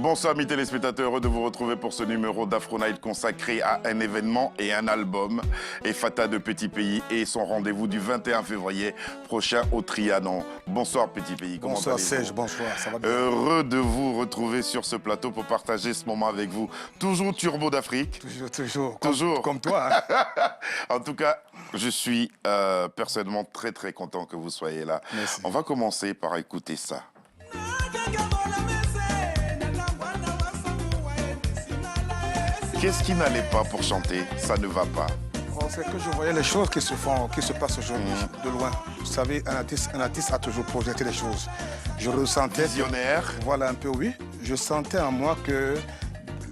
Bonsoir mes téléspectateurs, heureux de vous retrouver pour ce numéro d'Afro Night consacré à un événement et un album. Et Fata de Petit Pays et son rendez-vous du 21 février prochain au Trianon. Bonsoir Petit Pays, comment allez-vous? Bonsoir Serge, bonsoir, ça va bien? Heureux de vous retrouver sur ce plateau pour partager ce moment avec vous. Toujours Turbo d'Afrique. Toujours. Comme toi. Hein. En tout cas, je suis personnellement très content que vous soyez là. Merci. On va commencer par écouter ça. Qu'est-ce qui n'allait pas pour chanter? Ça ne va pas. C'est que je voyais les choses qui se passent aujourd'hui, de loin. Vous savez, un artiste a toujours projeté les choses. Je ressentais... Visionnaire. Voilà un peu, oui. Je sentais en moi que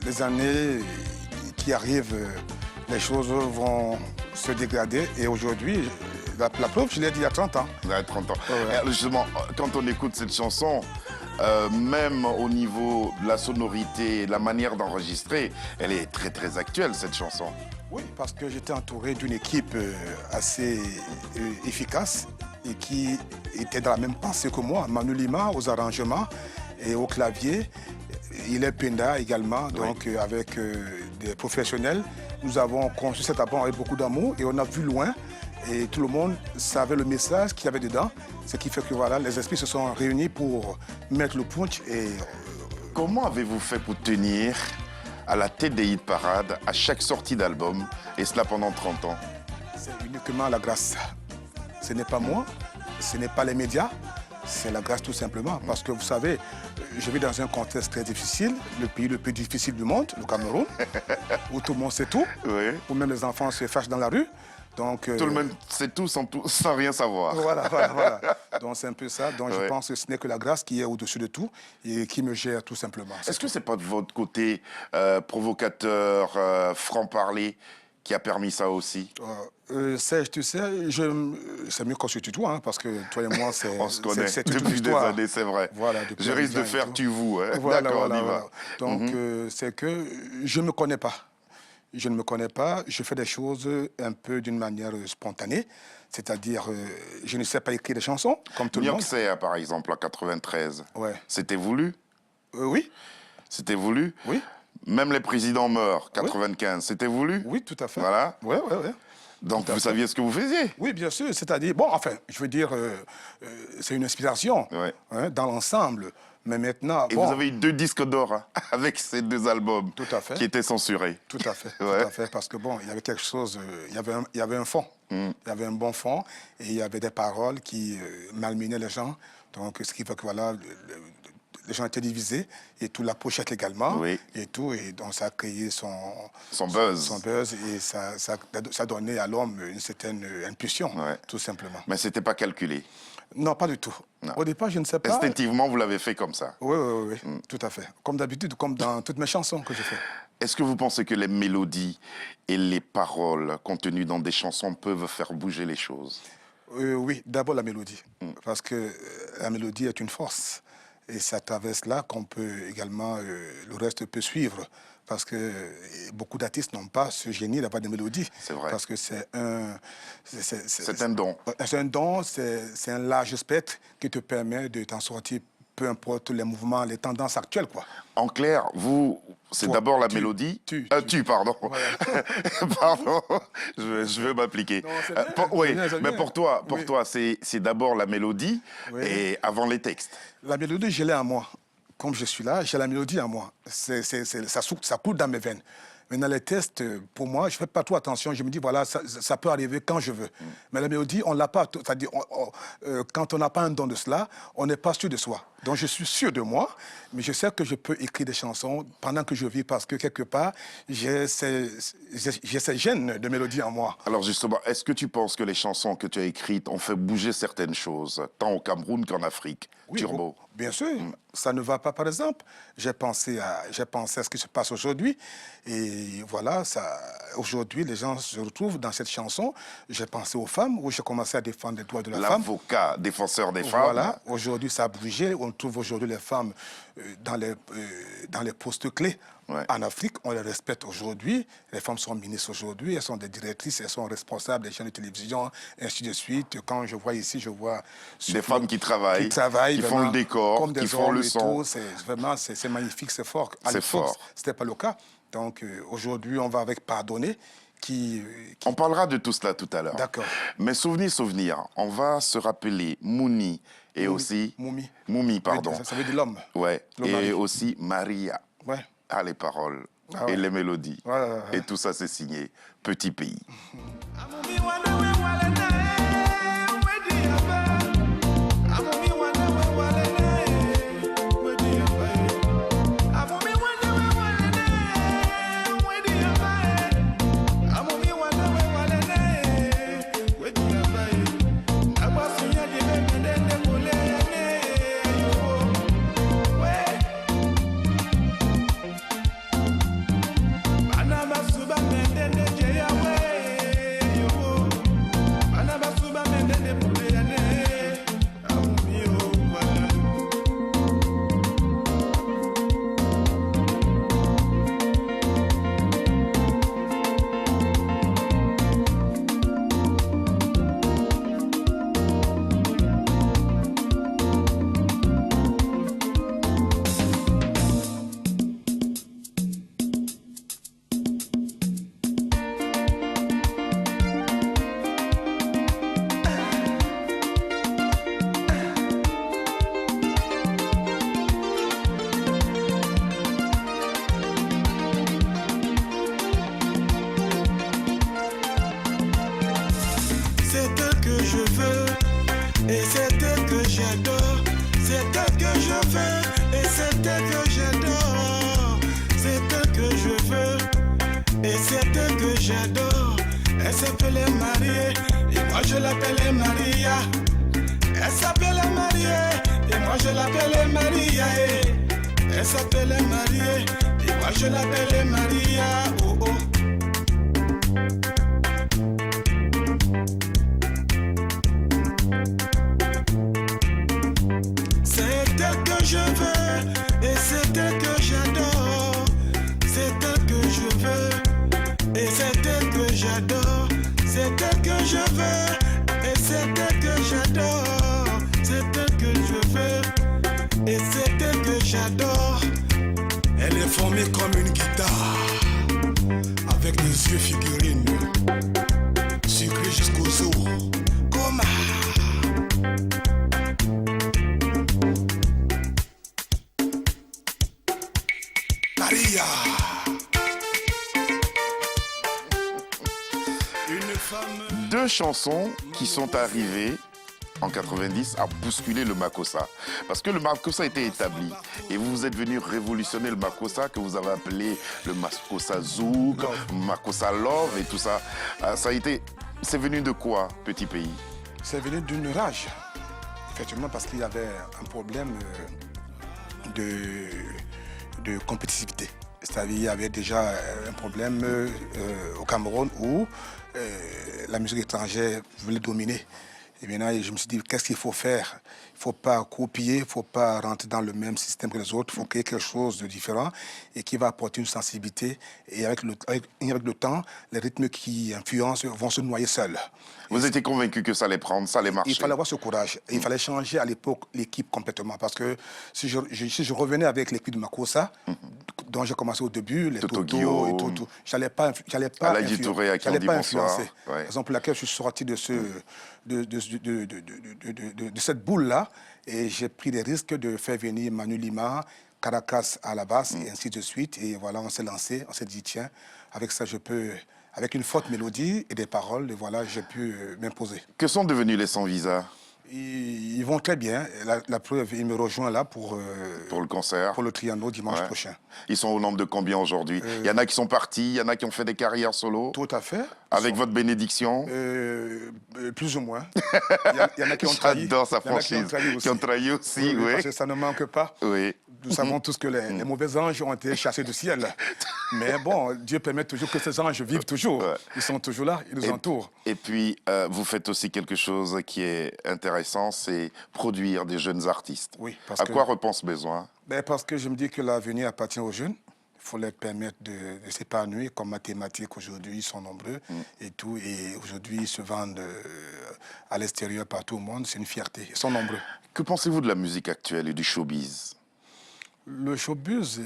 les années qui arrivent, les choses vont se dégrader. Et aujourd'hui, la preuve, je l'ai dit il y a 30 ans. Il y a 30 ans. Ouais. Justement, quand on écoute cette chanson, même au niveau de la sonorité, de la manière d'enregistrer, elle est très actuelle, cette chanson. Oui, parce que j'étais entouré d'une équipe assez efficace et qui était dans la même pensée que moi. Manu Lima aux arrangements et au clavier. Il est Penda également, donc avec des professionnels. Nous avons conçu cet album avec beaucoup d'amour et on a vu loin. Et tout le monde savait le message qu'il y avait dedans. Ce qui fait que voilà, les esprits se sont réunis pour mettre le punch. Et... Comment avez-vous fait pour tenir à la tête des hit parades à chaque sortie d'album, et cela pendant 30 ans? C'est uniquement la grâce. Ce n'est pas moi, ce n'est pas les médias, c'est la grâce tout simplement. Parce que vous savez, je vis dans un contexte très difficile, le pays le plus difficile du monde, le Cameroun, où tout le monde sait tout, où même les enfants se fâchent dans la rue. Donc, tout le monde sait tout sans rien savoir. Voilà. Donc c'est un peu ça. Donc je pense que ce n'est que la grâce qui est au-dessus de tout et qui me gère tout simplement. Est-ce que c'est pas de votre côté provocateur, franc-parler qui a permis ça aussi? Serge, tu sais, c'est mieux qu'on se tutoie, hein, parce que toi et moi, c'est... On se connaît toute depuis des années, c'est vrai. Voilà, je risque de faire tu-vous. Hein. Voilà, D'accord, on y va. Donc c'est que je ne me connais pas. Je ne me connais pas, je fais des choses un peu d'une manière spontanée, c'est-à-dire je ne sais pas écrire des chansons, comme tout le monde. Nyoxea, par exemple, en 93, c'était voulu? Oui. C'était voulu? Oui. Même les présidents meurent, 95, c'était voulu? Oui, tout à fait. Voilà. Oui. Donc vous saviez ce que vous faisiez? Oui, bien sûr, c'est-à-dire, bon, enfin, je veux dire, c'est une inspiration dans l'ensemble. Mais maintenant, et vous avez eu 2 disques d'or hein, avec ces 2 albums qui étaient censurés. Tout à fait, parce que bon, il y avait quelque chose, il y avait un fond, il y avait un bon fond, et il y avait des paroles qui malmenaient les gens. Donc, ce qui fait que voilà, les gens étaient divisés, et tout, la pochette également, et tout, et donc ça a créé son buzz. Son buzz, et ça donnait à l'homme une certaine impulsion, tout simplement. Mais c'était pas calculé? Non, pas du tout. Non. Au départ, je ne sais pas. Instinctivement, vous l'avez fait comme ça? Oui, tout à fait. Comme d'habitude, comme dans toutes mes chansons que je fais. Est-ce que vous pensez que les mélodies et les paroles contenues dans des chansons peuvent faire bouger les choses? Oui, d'abord la mélodie. Parce que la mélodie est une force. Et c'est à travers cela qu'on peut également, le reste peut suivre. Parce que beaucoup d'artistes n'ont pas ce génie d'avoir des mélodies. C'est vrai. Parce que c'est un... C'est un don. C'est un don, c'est un large spectre qui te permet de t'en sortir, peu importe les mouvements, les tendances actuelles, quoi. En clair, vous, c'est d'abord la mélodie... pardon. Voilà. Pardon, je veux m'appliquer. Mais pour toi, c'est d'abord la mélodie et avant les textes. La mélodie, je l'ai en moi. Comme je suis là, j'ai la mélodie en moi. Ça coule dans mes veines. Maintenant, les tests, pour moi, je ne fais pas trop attention. Je me dis, voilà, ça peut arriver quand je veux. Mais la mélodie, on ne l'a pas. C'est-à-dire, quand on n'a pas un don de cela, on n'est pas sûr de soi. Donc, je suis sûr de moi, mais je sais que je peux écrire des chansons pendant que je vis parce que, quelque part, j'ai ces gènes de mélodie en moi. Alors, justement, est-ce que tu penses que les chansons que tu as écrites ont fait bouger certaines choses, tant au Cameroun qu'en Afrique? Oui, Turbo. Bien sûr, ça ne va pas, par exemple. J'ai pensé à ce qui se passe aujourd'hui. Et voilà, aujourd'hui, les gens se retrouvent dans cette chanson. J'ai pensé aux femmes, où j'ai commencé à défendre les droits de la femme. L'avocat défenseur des femmes. Voilà, aujourd'hui, ça a bougé. On trouve aujourd'hui les femmes dans les postes clés. Ouais. En Afrique, on les respecte aujourd'hui. Les femmes sont ministres aujourd'hui, elles sont des directrices, elles sont responsables des chaînes de télévision, ainsi de suite. Quand je vois ici, je vois... Des femmes qui travaillent, qui font le décor, comme qui font le son. C'est magnifique, c'est fort. C'est fort. Ce n'était pas le cas. Donc aujourd'hui, on va avec Pardonner. On parlera de tout cela tout à l'heure. D'accord. Mais souvenir, on va se rappeler Mouni et aussi... Moumi, pardon. Ça veut dire l'homme. Ouais. Et mari. aussi Maria. Ouais. Ah, les paroles ouais. et les mélodies. Ouais. Et tout ça, c'est signé Petit Pays. Elle s'appelait Marie, et moi je l'appelais Maria. Elle s'appelait Marie, et moi je l'appelais Maria. Elle s'appelait Marie, et moi je l'appelais Maria. Oh oh. C'est elle que je veux, et c'est elle que j'adore. C'est elle que je veux, et c'est elle que j'adore. C'est elle que je veux, et c'est elle que j'adore. C'est elle que je veux, et c'est elle que j'adore. Elle est formée comme une guitare, avec des yeux figurines, sucrés jusqu'aux os. Comme Maria. Deux chansons qui sont arrivées en 90 à bousculer le Makossa. Parce que le Makossa était établi. Et vous êtes venu révolutionner le Makossa que vous avez appelé le Makossa Zouk, Makossa Love et tout ça. C'est venu de quoi, Petit Pays? C'est venu d'une rage. Effectivement, parce qu'il y avait un problème de compétitivité. C'est-à-dire qu'il y avait déjà un problème au Cameroun où la musique étrangère voulait dominer. Et maintenant, je me suis dit, qu'est-ce qu'il faut faire? Il ne faut pas copier, il ne faut pas rentrer dans le même système que les autres. Il faut créer quelque chose de différent et qui va apporter une sensibilité. Et avec le temps, les rythmes qui influencent vont se noyer seuls. Vous étiez convaincu que ça allait prendre, ça allait marcher? Il fallait avoir ce courage. Et il fallait changer à l'époque l'équipe complètement. Parce que si je revenais avec l'équipe de Makossa, dont j'ai commencé au début, les Toto et tout, je n'allais pas influencer. Ouais. Raison pour laquelle je suis sorti de cette boule-là et j'ai pris des risques de faire venir Manu Lima, Caracas à la basse et ainsi de suite. Et voilà, on s'est lancé, on s'est dit, tiens, avec ça, je peux... Avec une forte mélodie et des paroles, et voilà, j'ai pu m'imposer. Que sont devenus les sans-visas? Ils vont très bien. La preuve, ils me rejoignent là pour le concert. Pour le Triano dimanche prochain. Ils sont au nombre de combien aujourd'hui? Il y en a qui sont partis, il y en a qui ont fait des carrières solo. Tout à fait. Avec votre bénédiction? Plus ou moins. Il y en a qui ont trahi. J'adore sa franchise. Qui ont trahi aussi, oui. Parce que ça ne manque pas. Oui. Nous savons tous que les mauvais anges ont été chassés du ciel. Mais bon, Dieu permet toujours que ces anges vivent toujours. Ouais. Ils sont toujours là, ils nous entourent. Et puis, vous faites aussi quelque chose qui est intéressant, c'est produire des jeunes artistes. Oui, à quoi repense Besoin? Parce que je me dis que l'avenir appartient aux jeunes. Il faut leur permettre de s'épanouir. Comme mathématiques, aujourd'hui, ils sont nombreux et tout. Et aujourd'hui, ils se vendent à l'extérieur par tout le monde. C'est une fierté. Ils sont nombreux. Que pensez-vous de la musique actuelle et du showbiz? Le showbiz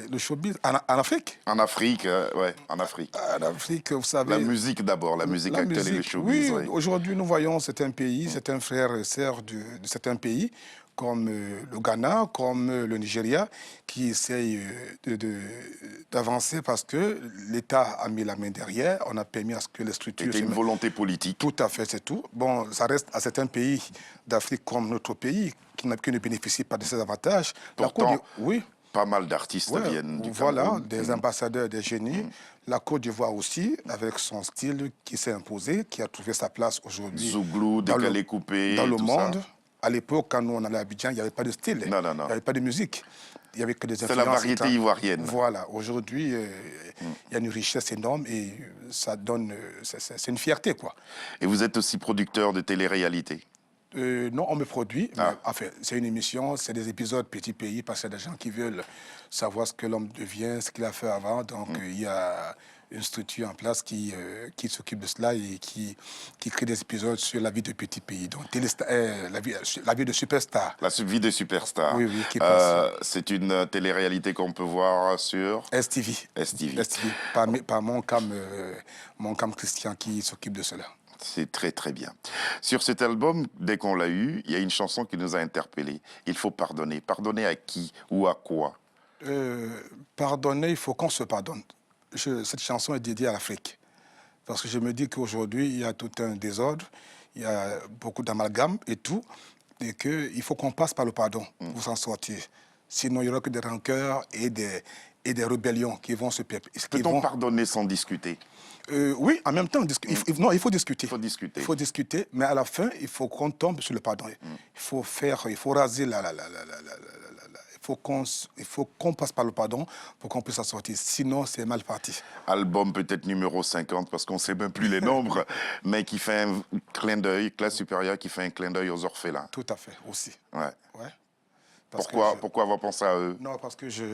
en Afrique? En Afrique, ouais, en Afrique. En Afrique, vous savez... La musique d'abord, la musique actuelle et le showbiz. Oui, aujourd'hui, nous voyons certains pays, certains frères et sœurs de certains pays, comme le Ghana, comme le Nigeria, qui essayent d'avancer parce que l'État a mis la main derrière, on a permis à ce que les structures... C'était une volonté politique. Tout à fait, c'est tout. Bon, ça reste à certains pays d'Afrique comme notre pays, qui ne bénéficient pas de ces avantages. Pourtant, oui. Pas mal d'artistes viennent du Voilà, Cameroun. des ambassadeurs, des génies. La Côte d'Ivoire aussi, avec son style qui s'est imposé, qui a trouvé sa place aujourd'hui. Zouglou, Décalé Coupé, dans le tout monde. Ça. À l'époque, quand nous on allait à Abidjan, il n'y avait pas de style. Non. Il n'y avait pas de musique. Il n'y avait que des influences. C'est la variété ivoirienne. Voilà. Aujourd'hui, il y a une richesse énorme et ça donne... C'est une fierté, quoi. Et vous êtes aussi producteur de télé-réalité? Non, on me produit. Mais, enfin, c'est une émission, c'est des épisodes Petit Pays, parce qu'il y a des gens qui veulent savoir ce que l'homme devient, ce qu'il a fait avant. Donc, il y a une structure en place qui s'occupe de cela et qui crée des épisodes sur la vie de Petit Pays. Donc, la vie de Superstar. La vie de Superstar. Oui, qui passe. C'est une télé-réalité qu'on peut voir sur... STV. STV. Par mon cam Christian qui s'occupe de cela. C'est très, très bien. Sur cet album, dès qu'on l'a eu, il y a une chanson qui nous a interpellés. Il faut pardonner. Pardonner à qui ou à quoi? Pardonner, il faut qu'on se pardonne. Cette chanson est dédiée à l'Afrique. Parce que je me dis qu'aujourd'hui, il y a tout un désordre, il y a beaucoup d'amalgame et tout, et qu'il faut qu'on passe par le pardon pour s'en sortir. Sinon, il n'y aura que des rancœurs et des rébellions qui vont se perpétuer. Peut-on pardonner sans discuter? Oui, en même temps, il faut discuter. Il faut discuter, mais à la fin, il faut qu'on tombe sur le pardon. Il faut raser il faut qu'on passe par le pardon pour qu'on puisse s'en sortir. Sinon, c'est mal parti. Album peut-être numéro 50, parce qu'on ne sait même plus les nombres, mais qui fait un clin d'œil, classe supérieure, qui fait un clin d'œil aux orphelins. Tout à fait, aussi. Ouais. Pourquoi avoir pensé à eux? Non, parce que je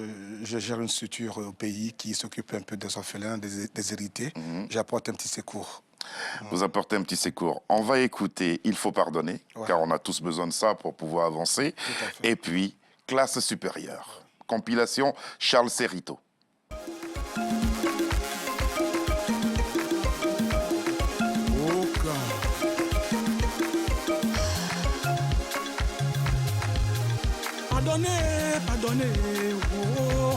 gère une structure au pays qui s'occupe un peu des orphelins, des hérités. J'apporte un petit secours. Vous apportez un petit secours. On va écouter Il faut pardonner, car on a tous besoin de ça pour pouvoir avancer. Et puis, classe supérieure. Compilation Charles Cerrito. Pardonnez, oh.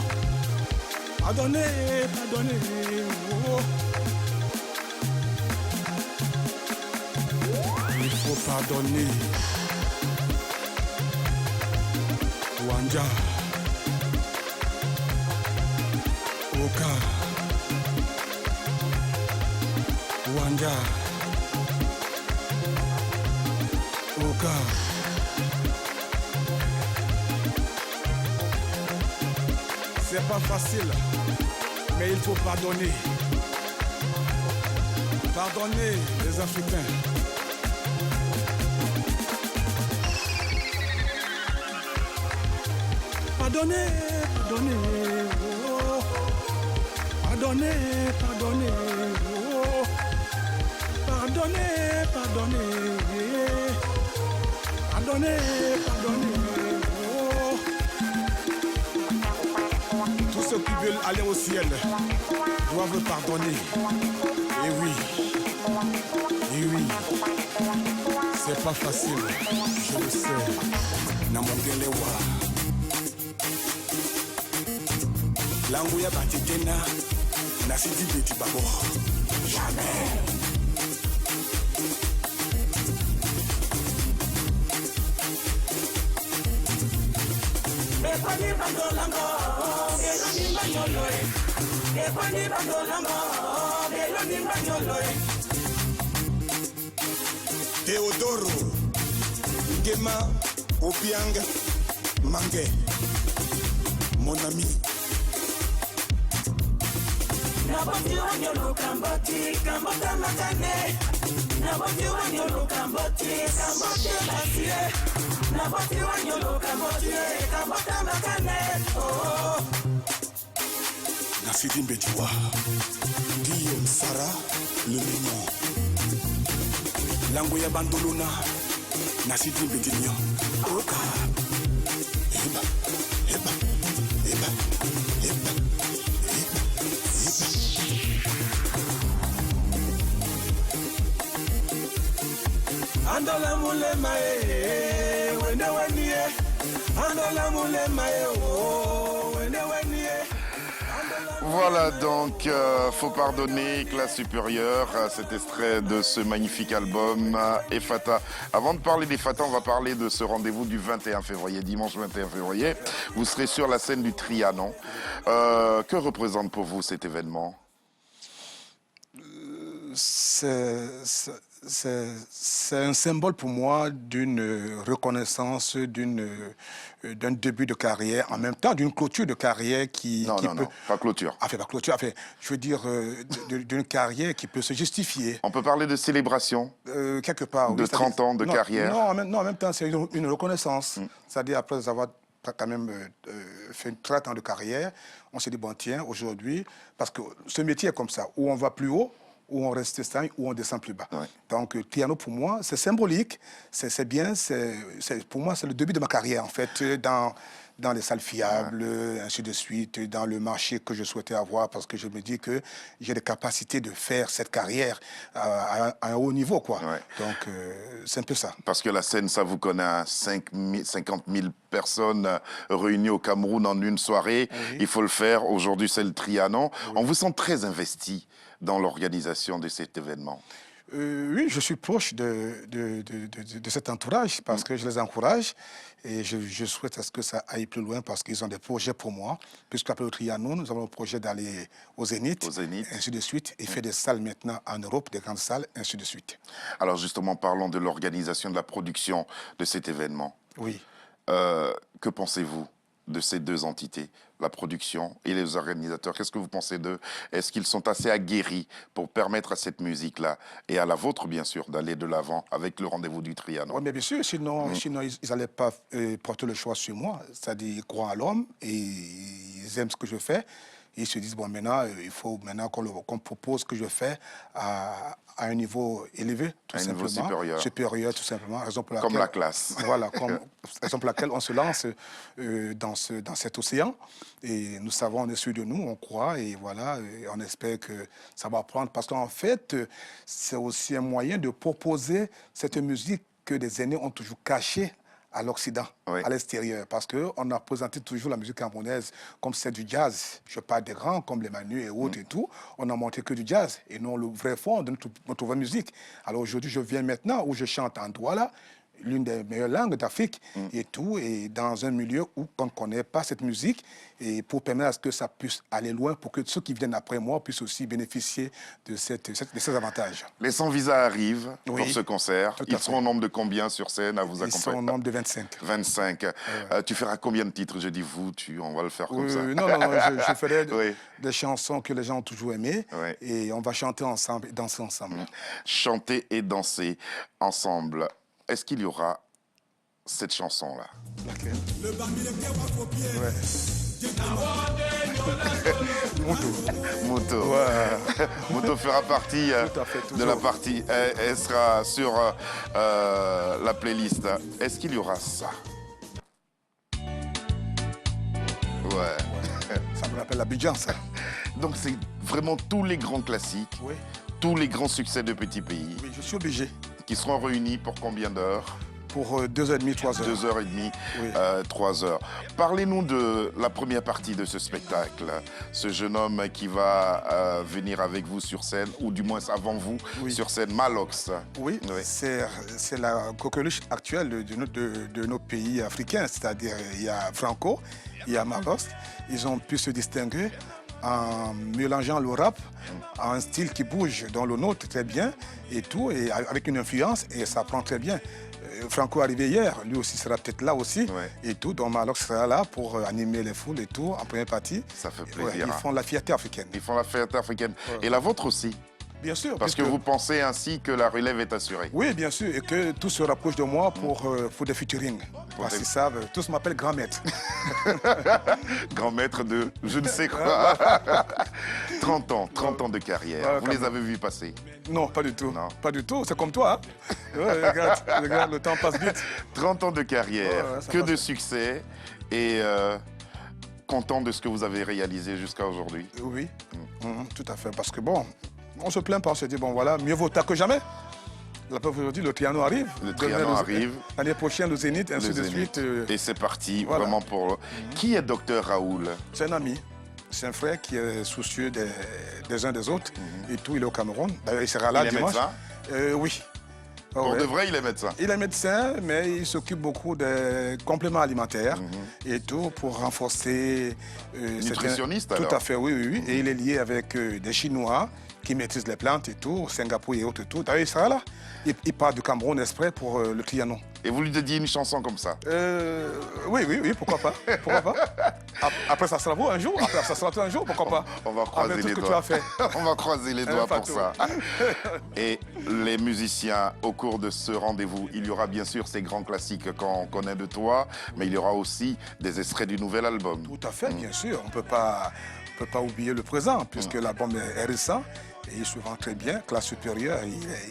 Pardonnez, oh. Il faut pardonner. Wanja, Oka, Wanja, Oka. C'est pas facile, mais il faut pardonner. Pardonner les Africains. Pardonnez, oh. Pardonnez, oh. Pardonnez, oh. Tous ceux qui veulent aller au ciel doivent pardonner. Et oui, c'est pas facile, je le sais. Namongelewa. Languya batikena, nasidi beti babo. Jamais. Teodoro, Ngema, Obiang, Mange, mon ami. Naboti wanyolo kamboti, kambota makane. Naboti wanyolo kamboti, kambote masie. Naboti wanyolo kamboti, kambota makane. Oh. Nasidi Mbediwa, Guillaume Sarah, le Mignon. Lango ya Bandolona, Nasidi Mbediwa. Oka. Eba, eba, eba, eba, eba, eba. Andola mulema wende wenie. Andola mulema wende wenie. Voilà donc, faut pardonner, classe supérieure, cet extrait de ce magnifique album Efata. Avant de parler d'Efata, on va parler de ce rendez-vous du 21 février, dimanche 21 février. Vous serez sur la scène du Trianon. Que représente pour vous cet événement? C'est un symbole pour moi d'une reconnaissance, d'un début de carrière, en même temps d'une clôture de carrière qui Non, peut... pas clôture. Enfin, pas clôture, enfin, je veux dire d'une carrière qui peut se justifier. On peut parler de célébration Quelque part. de oui, 30 ans de carrière. Non, en même temps, c'est une reconnaissance. C'est-à-dire, après avoir quand même fait 30 ans de carrière, on s'est dit, bon, tiens, aujourd'hui, parce que ce métier est comme ça, où on va plus haut, où on reste stable, où on descend plus bas. Ouais. Donc, Trianon, pour moi, c'est symbolique, c'est bien, pour moi, c'est le début de ma carrière, en fait, dans les salles fiables, ainsi de suite, dans le marché que je souhaitais avoir, parce que je me dis que j'ai les capacités de faire cette carrière à un haut niveau, quoi. Ouais. Donc, c'est un peu ça. Parce que la scène, ça vous connaît, hein, 50 000 personnes réunies au Cameroun en une soirée. Oui. Il faut le faire. Aujourd'hui, c'est le Trianon. Oui. On vous sent très investi dans l'organisation de cet événement. Oui, je suis proche de cet entourage parce que je les encourage et je souhaite à ce que ça aille plus loin parce qu'ils ont des projets pour moi. Puisqu'après le Trianon, nous avons le projet d'aller au Zénith, ainsi de suite, et faire des salles maintenant en Europe, des grandes salles, ainsi de suite. Alors justement, parlons de l'organisation, de la production de cet événement. Oui. Que pensez-vous de ces deux entités, la production et les organisateurs? Qu'est-ce que vous pensez d'eux? Est-ce qu'ils sont assez aguerris pour permettre à cette musique-là, et à la vôtre bien sûr, d'aller de l'avant avec le rendez-vous du Trianon? Oui, mais bien sûr, sinon ils n'allaient pas porter le choix sur moi. C'est-à-dire ils croient à l'homme et ils aiment ce que je fais. Ils se disent, bon, maintenant, il faut maintenant qu'on propose ce que je fais à un niveau élevé, tout simplement. Un niveau supérieur, tout simplement. Raison pour laquelle, comme la classe. Voilà, raison pour laquelle on se lance dans cet océan. Et nous savons, on est sûr de nous, on croit, et voilà, et on espère que ça va prendre. Parce qu'en fait, c'est aussi un moyen de proposer cette musique que des aînés ont toujours cachée à l'Occident, à l'extérieur, parce qu'on a présenté toujours la musique camerounaise comme c'est du jazz. Je parle des grands comme les Manu et autres et tout. On a montré que du jazz et non le vrai fond de notre vraie musique. Alors aujourd'hui, je viens maintenant où je chante en Douala, l'une des meilleures langues d'Afrique et tout, et dans un milieu où on ne connaît pas cette musique, et pour permettre à ce que ça puisse aller loin, pour que ceux qui viennent après moi puissent aussi bénéficier de ces avantages. Les 100 visas arrivent pour ce concert. Ils seront au nombre de combien sur scène à vous accompagner? Ils sont au nombre de 25. 25. Tu feras combien de titres? Je dis vous, on va le faire comme ça. Non, je ferai des chansons que les gens ont toujours aimées, et on va chanter ensemble et danser ensemble. Chanter et danser ensemble. Est-ce qu'il y aura cette chanson-là? Laquelle? Le barbier va copier. Moto. Moto fera partie de la partie. Elle sera sur la playlist. Est-ce qu'il y aura ça? Ça me rappelle l'Abidjan, ça. Donc c'est vraiment tous les grands classiques, tous les grands succès de Petit Pays. Oui, je suis obligé. Qui seront réunis pour combien d'heures? Pour 2h30, 3h. 2h30, 3h. Parlez-nous de la première partie de ce spectacle. Ce jeune homme qui va venir avec vous sur scène, ou du moins avant vous, sur scène, Malox. Oui. C'est la coqueluche actuelle de nos pays africains. C'est-à-dire, il y a Franco, il y a Malox. Ils ont pu se distinguer en mélangeant le rap à un style qui bouge dans le nôtre très bien et tout, et avec une influence, et ça prend très bien. Franco est arrivé hier, lui aussi sera peut-être là aussi, et tout, donc Malox sera là pour animer les foules et tout, en première partie. Ça fait plaisir. Ils font la fierté africaine. Ils font la fierté africaine. Et la vôtre aussi. Bien sûr. Parce que vous pensez ainsi que la relève est assurée. Oui, bien sûr, et que tous se rapprochent de moi pour des featuring. Parce qu'ils savent, tous m'appellent grand maître. Grand maître de je ne sais quoi. 30 ans de carrière. Vous les avez vus passer? Non, pas du tout. Non. Pas du tout, c'est comme toi. Hein. Regarde, le temps passe vite. 30 ans de carrière, que de passe. succès et content de ce que vous avez réalisé jusqu'à aujourd'hui. Oui, tout à fait. Parce que bon, on se plaint pas, on se dit, bon voilà, mieux vaut tard que jamais. La preuve aujourd'hui, le Trianon arrive. Le Trianon arrive. L'année prochaine, le Zénith, et ainsi de suite. Et c'est parti, voilà. vraiment pour... Qui est Docteur Raoul? C'est un ami. C'est un frère qui est soucieux des uns des autres. Et tout, il est au Cameroun. D'ailleurs, il sera là dimanche. Il est médecin? Oui. Pour de vrai, il est médecin? Il est médecin, mais il s'occupe beaucoup des compléments alimentaires et tout pour renforcer... Nutritionniste alors? Tout à fait, oui. Et il est lié avec des Chinois qui maîtrisent les plantes et tout, Singapour et autres et tout. D'ailleurs, il sera là. Il part du Cameroun exprès pour le Trianon. Et vous lui dédiez une chanson comme ça? Oui, pourquoi pas. Pourquoi pas. Après, ça sera vous un jour. Après, ça sera toi un jour, pourquoi pas. On va croiser les doigts. Que tu as fait. On va croiser les doigts pour ça. Et les musiciens, au cours de ce rendez-vous, il y aura bien sûr ces grands classiques qu'on connaît de toi, mais il y aura aussi des extraits du nouvel album. Tout à fait, bien sûr. On ne peut pas oublier le présent, puisque l'album est récent. Et il se vend très bien, classe supérieure.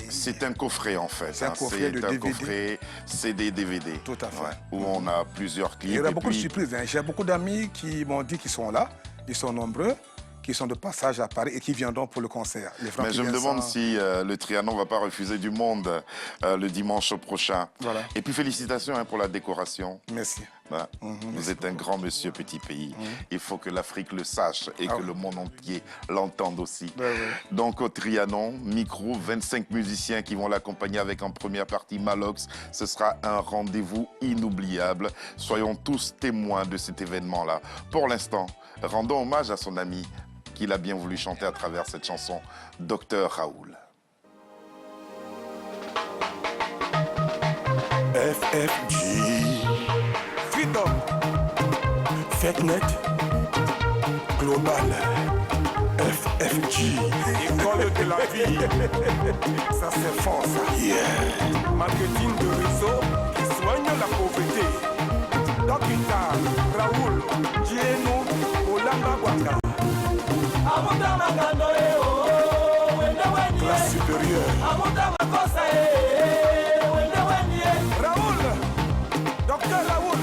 C'est un coffret en fait. C'est un coffret de DVD. Coffret CD, DVD. Tout à fait. Où on a plusieurs clips. Il y a beaucoup de surprises. Hein. J'ai beaucoup d'amis qui m'ont dit qu'ils sont là. Ils sont nombreux, qui sont de passage à Paris et qui viendront pour le concert. Mais je me demande si le Trianon ne va pas refuser du monde le dimanche prochain. Voilà. Et puis félicitations pour la décoration. Merci. Vous êtes un grand monsieur petit pays. Il faut que l'Afrique le sache et que le monde entier l'entende aussi. Donc au Trianon, micro, 25 musiciens qui vont l'accompagner avec en première partie Malox. Ce sera un rendez-vous inoubliable. Soyons tous témoins de cet événement-là. Pour l'instant, rendons hommage à son ami qu'il a bien voulu chanter à travers cette chanson, Docteur Raoul. FFG Freedom FETNET Global FFG École de la vie. Ça c'est fort ça. Yeah. Marketing de réseau qui soigne la pauvreté. Docteur Raoul Dieno Olamba Waka. Classe supérieure. Raoul, Docteur Raoul,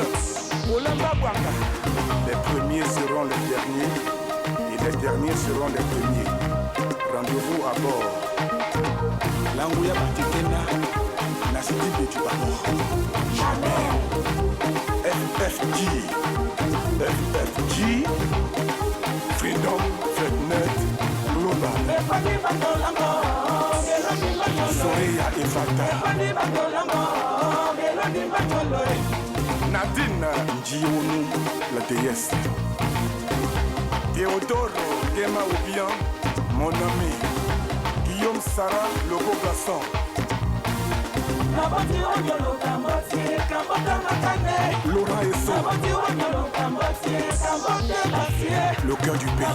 Olamba Bwanga. Les premiers seront les derniers et les derniers seront les premiers. Rendez-vous à bord. Langouya Batikena, la cité de Tubabo. Jamais. FFG, FFG, Freedom, FETNET, Global. Soria et Fata. Nadine Ndionou, la déesse. Théodore Gema Oubian, mon ami. Guillaume Sarah, le beau garçon. Laurent Esso, le cœur du pays.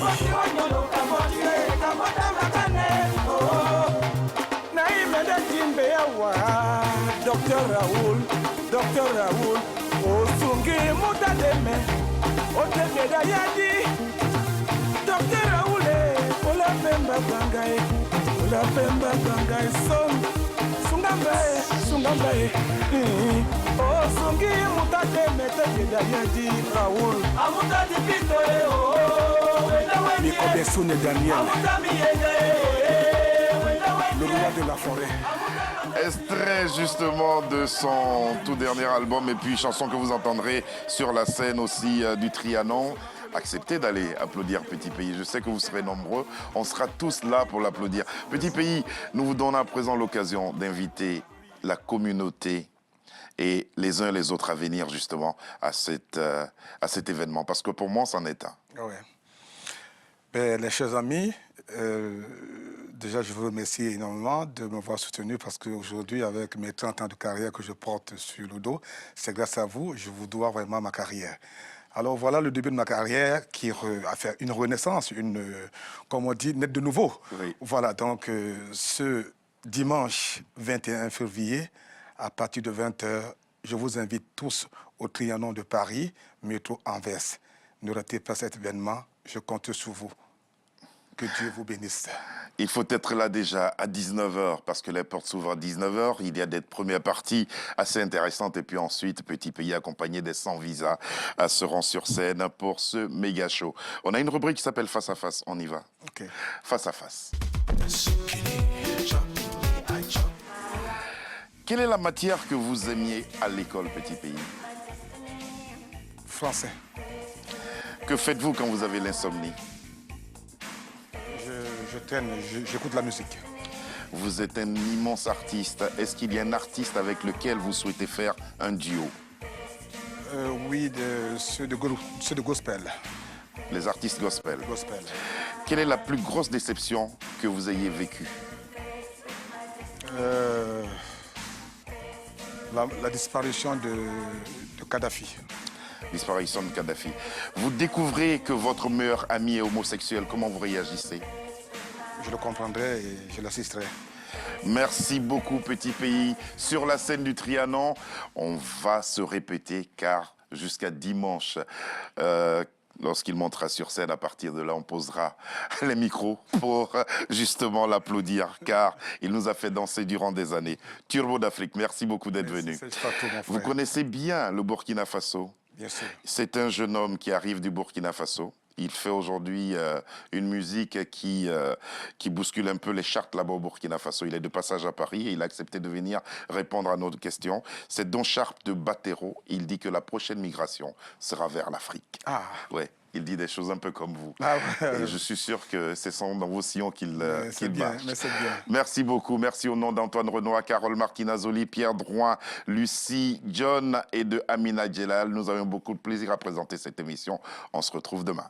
Docteur Raoul, Osungi Moutademe, Otekeda Yadi. Docteur Raoul, Ola Pemba Bangae, Sungambae, Osungi Moutademe, Otekeda Yadi, Raoul. Amutadi Pitoe, Nico Bessoune Daniel, le roi de la forêt. Extrait justement de son tout dernier album et puis chanson que vous entendrez sur la scène aussi du Trianon. Acceptez d'aller applaudir Petit Pays. Je sais que vous serez nombreux. On sera tous là pour l'applaudir. Petit Pays, nous vous donnons à présent l'occasion d'inviter la communauté et les uns et les autres à venir justement à cet événement. Parce que pour moi, c'en est un. Ouais. Ben, les chers amis, déjà je vous remercie énormément de m'avoir soutenu parce qu'aujourd'hui, avec mes 30 ans de carrière que je porte sur le dos, c'est grâce à vous, je vous dois vraiment ma carrière. Alors voilà le début de ma carrière qui a fait une renaissance, comme on dit, naître de nouveau. Oui. Voilà, donc ce dimanche 21 février, à partir de 20h, je vous invite tous au Trianon de Paris, métro Anvers. Ne ratez pas cet événement, je compte sur vous. Que Dieu vous bénisse. Il faut être là déjà à 19h parce que les portes s'ouvrent à 19h. Il y a des premières parties assez intéressantes et puis ensuite, Petit Pays accompagné des 100 visas se rend sur scène pour ce méga show. On a une rubrique qui s'appelle Face à Face. On y va. Ok. Face à Face. Quelle est la matière que vous aimiez à l'école, Petit Pays? Français. Que faites-vous quand vous avez l'insomnie? Je traîne, j'écoute la musique. Vous êtes un immense artiste. Est-ce qu'il y a un artiste avec lequel vous souhaitez faire un duo? Oui, ceux de gospel. Les artistes gospel. Gospel. Quelle est la plus grosse déception que vous ayez vécue? La disparition de Kadhafi. Disparition de Kadhafi. Vous découvrez que votre meilleur ami est homosexuel. Comment vous réagissez? Je le comprendrai et je l'assisterai. Merci beaucoup, Petit Pays. Sur la scène du Trianon, on va se répéter car jusqu'à dimanche, lorsqu'il montera sur scène, à partir de là, on posera les micros pour justement l'applaudir car il nous a fait danser durant des années. Turbo d'Afrique, merci beaucoup d'être venu. Vous connaissez bien le Burkina Faso? Bien sûr. C'est un jeune homme qui arrive du Burkina Faso. Il fait aujourd'hui une musique qui bouscule un peu les chartes là-bas au Burkina Faso. Il est de passage à Paris et il a accepté de venir répondre à notre question. C'est Don Sharp de Batero. Il dit que la prochaine migration sera vers l'Afrique. Ah. Ouais. Il dit des choses un peu comme vous. Ah ouais. Et je suis sûr que c'est dans vos sillons qu'il marche. Mais c'est bien. Merci beaucoup. Merci au nom d'Antoine Renoir, Carole Martinazoli, Pierre Drouin, Lucie, John et de Amina Djelal. Nous avons beaucoup de plaisir à présenter cette émission. On se retrouve demain.